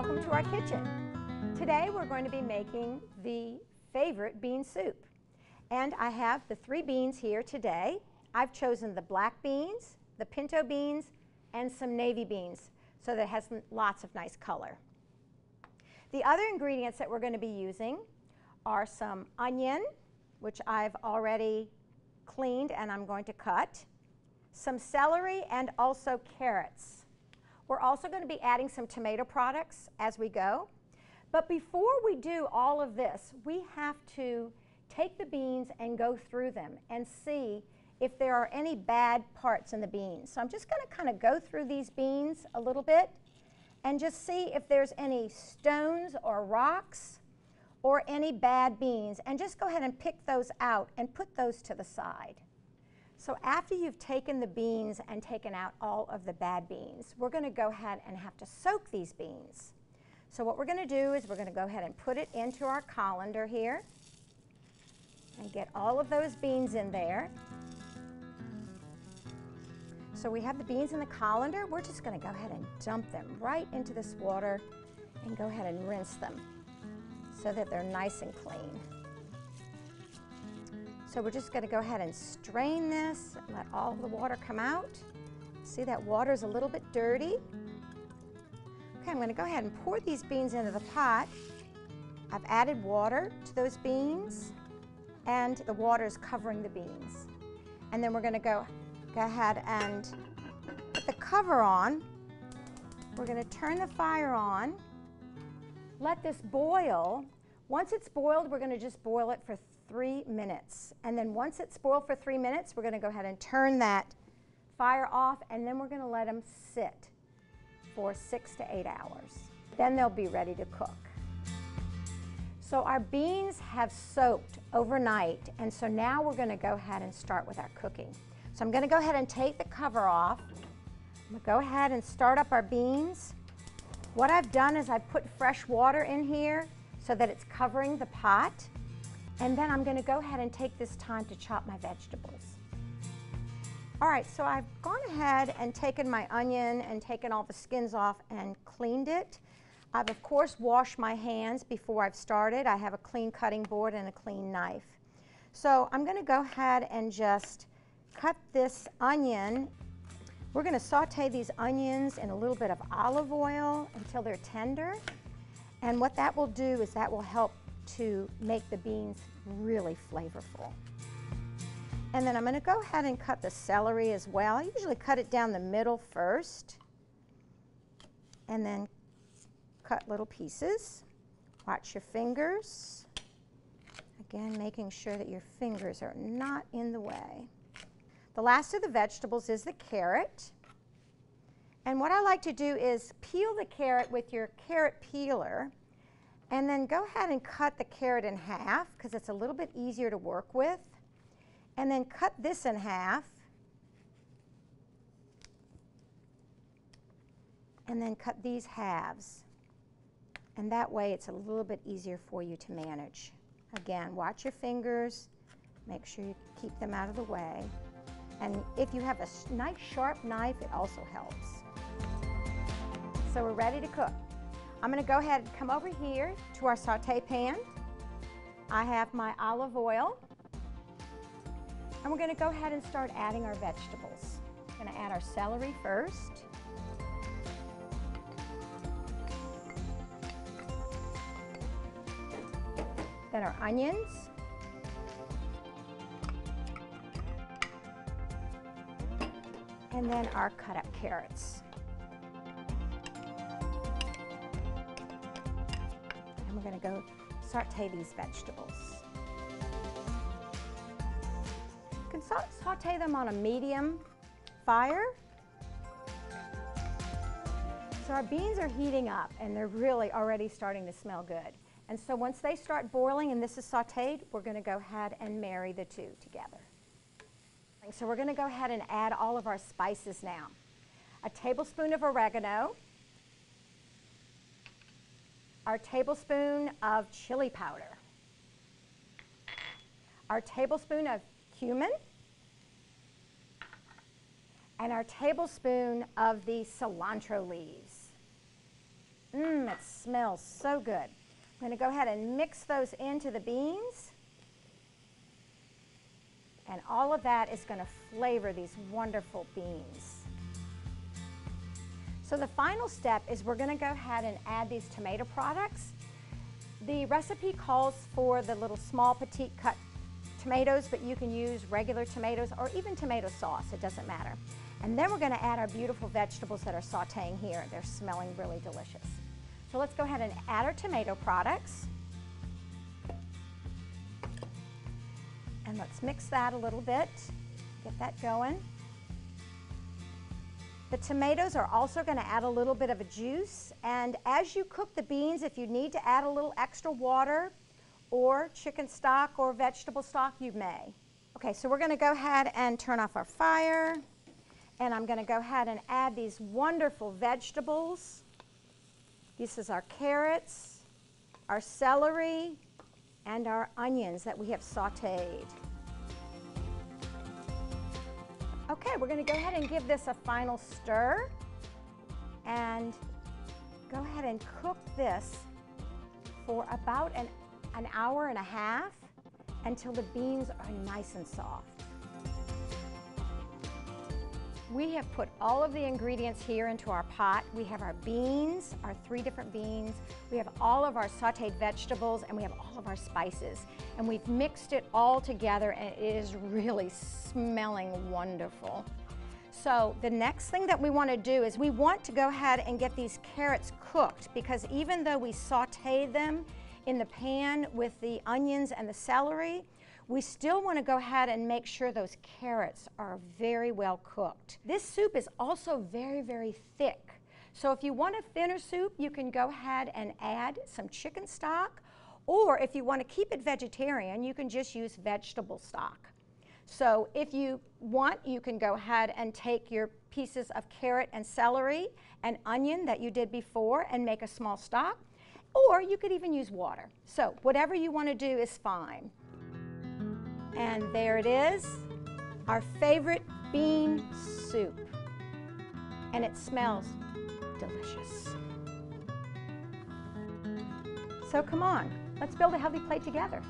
welcome to our kitchen. Today we're going to be making the favorite bean soup. And I have the 3 beans here today. I've chosen the black beans, the pinto beans, and some navy beans so that it has lots of nice color. The other ingredients that we're going to be using are some onion, which I've already cleaned and I'm going to cut, some celery, and also carrots. We're also going to be adding some tomato products as we go. But before we do all of this, we have to take the beans and go through them and see if there are any bad parts in the beans. So I'm just going to kind of go through these beans a little bit and just see if there's any stones or rocks or any bad beans, and just go ahead and pick those out and put those to the side. So after you've taken the beans and taken out all of the bad beans, we're going to go ahead and have to soak these beans. So what we're going to do is we're going to go ahead and put it into our colander here and get all of those beans in there. So we have the beans in the colander. We're just going to go ahead and dump them right into this water and go ahead and rinse them so that they're nice and clean. So we're just going to go ahead and strain this and let all of the water come out. See, that water is a little bit dirty. Okay, I'm going to go ahead and pour these beans into the pot. I've added water to those beans, and the water is covering the beans. And then we're going to go ahead and put the cover on. We're going to turn the fire on. Let this boil. Once it's boiled, we're going to just boil it for 3 minutes. And then once it's boiled for 3 minutes, we're going to go ahead and turn that fire off, and then we're going to let them sit for 6 to 8 hours. Then they'll be ready to cook. So our beans have soaked overnight, and so now we're going to go ahead and start with our cooking. So I'm going to go ahead and take the cover off. I'm going to go ahead and start up our beans. What I've done is I've put fresh water in here so that it's covering the pot. And then I'm going to go ahead and take this time to chop my vegetables. All right, so I've gone ahead and taken my onion and taken all the skins off and cleaned it. I've of course washed my hands before I've started. I have a clean cutting board and a clean knife. So I'm going to go ahead and just cut this onion. We're going to saute these onions in a little bit of olive oil until they're tender. And what that will do is that will help to make the beans really flavorful. And then I'm going to go ahead and cut the celery as well. I usually cut it down the middle first and then cut little pieces. Watch your fingers. Again, making sure that your fingers are not in the way. The last of the vegetables is the carrot. And what I like to do is peel the carrot with your carrot peeler, and then go ahead and cut the carrot in half because it's a little bit easier to work with. And then cut this in half. And then cut these halves. And that way it's a little bit easier for you to manage. Again, watch your fingers. Make sure you keep them out of the way. And if you have a nice sharp knife, it also helps. So we're ready to cook. I'm going to go ahead and come over here to our saute pan. I have my olive oil. And we're going to go ahead and start adding our vegetables. I'm going to add our celery first. Then our onions. And then our cut up carrots. And we're going to go saute these vegetables. You can saute them on a medium fire. So our beans are heating up and they're really already starting to smell good. And so once they start boiling and this is sauteed, we're going to go ahead and marry the two together. So we're going to go ahead and add all of our spices now. A tablespoon of oregano, our tablespoon of chili powder, our tablespoon of cumin, and our tablespoon of the cilantro leaves. It smells so good. I'm going to go ahead and mix those into the beans. And all of that is going to flavor these wonderful beans. So the final step is we're going to go ahead and add these tomato products. The recipe calls for the little small petite cut tomatoes, but you can use regular tomatoes or even tomato sauce, it doesn't matter. And then we're going to add our beautiful vegetables that are sauteing here. They're smelling really delicious. So let's go ahead and add our tomato products. And let's mix that a little bit, get that going. The tomatoes are also going to add a little bit of a juice, and as you cook the beans, if you need to add a little extra water or chicken stock or vegetable stock, you may. Okay, so we're going to go ahead and turn off our fire, and I'm going to go ahead and add these wonderful vegetables. This is our carrots, our celery, and our onions that we have sauteed. Okay, we're going to go ahead and give this a final stir and go ahead and cook this for about an hour and a half until the beans are nice and soft. We have put all of the ingredients here into our pot. We have our beans, our 3 different beans. We have all of our sauteed vegetables, and we have all of our spices. And we've mixed it all together, and it is really smelling wonderful. So the next thing that we want to do is we want to go ahead and get these carrots cooked, because even though we sauteed them in the pan with the onions and the celery, we still want to go ahead and make sure those carrots are very well cooked. This soup is also very, very thick. So if you want a thinner soup, you can go ahead and add some chicken stock, or if you want to keep it vegetarian, you can just use vegetable stock. So if you want, you can go ahead and take your pieces of carrot and celery and onion that you did before and make a small stock, or you could even use water. So whatever you want to do is fine. And there it is, our favorite bean soup. And it smells delicious. So come on, let's build a healthy plate together.